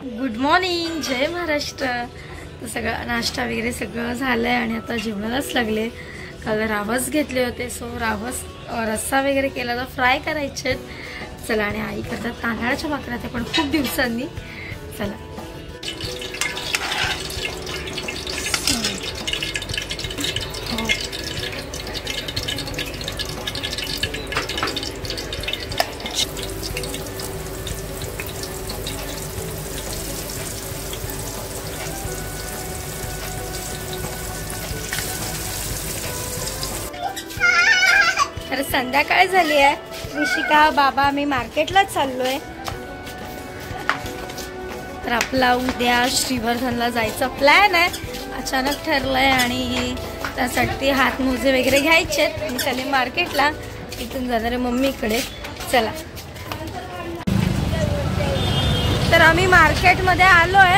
Good morning, जय महाराष्ट्र। तर सगळं नाश्ता वगैरे सगळं झालंय आणि आता जेवणालाच लागले। काल रावस घेतले होते, सो रावस रस्सा वगैरे केला तर फ्राय करायचे। चला, आणि आई करतात तांदळाच्या भाकऱ्या, ते पण खूप दिवसांनी। चला, तर संध्याकाळ झाली आहे। ऋषिका, बाबा, मी मार्केटला चाललोय। तर आपला उद्या श्रीवर्धनला जायचा प्लॅन आहे, अचानक ठरलंय आणि त्यासाठी हात मोजे वगैरे घ्यायचे। मी चालले मार्केटला, इथून जाणार आहे मम्मीकडे। चला, तर आम्ही मार्केटमध्ये आलोय।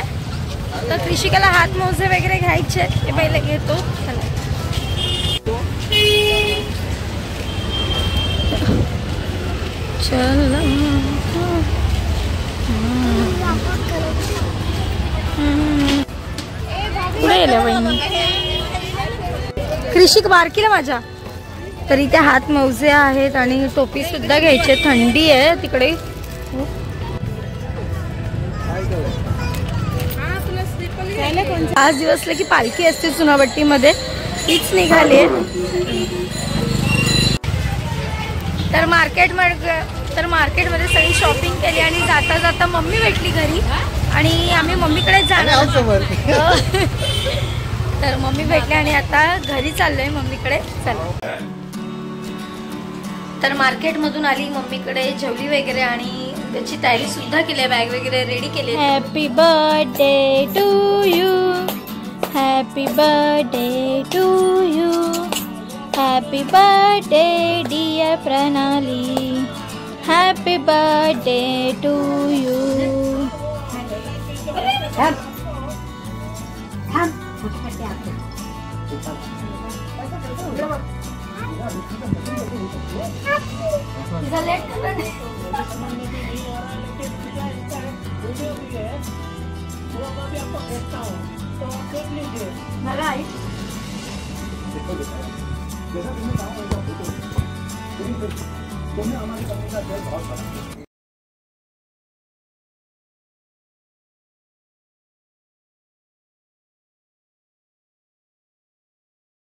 तर ऋषिकाला हात मोजे वगैरे घ्यायचे, ते पहिले घेतो। चला, चल पुढे गेल्या वहिनी। कृषिक बारकीला माझ्या, तर इथे हात मोजे आहेत आणि टोपी सुद्धा घ्यायची। थंडी आहे तिकडे। आज दिवसला की पालखी असते चुनाभट्टी मध्ये, तीच निघाली। तर मार्केटमध्ये सगळी शॉपिंग केली आणि जाता जाता मम्मी भेटली घरी आणि आम्ही मम्मीकडे जाणार। तर मम्मी भेटली आणि आता घरी चाललोय मम्मीकडे। चला, तर मार्केटमधून आली मम्मीकडे, जेवली वगैरे आणि त्याची तयारी सुद्धा केली, बॅग वगैरे रेडी केली। Happy birthday to you, happy birthday to you, happy birthday dear Pranali, happy birthday to you.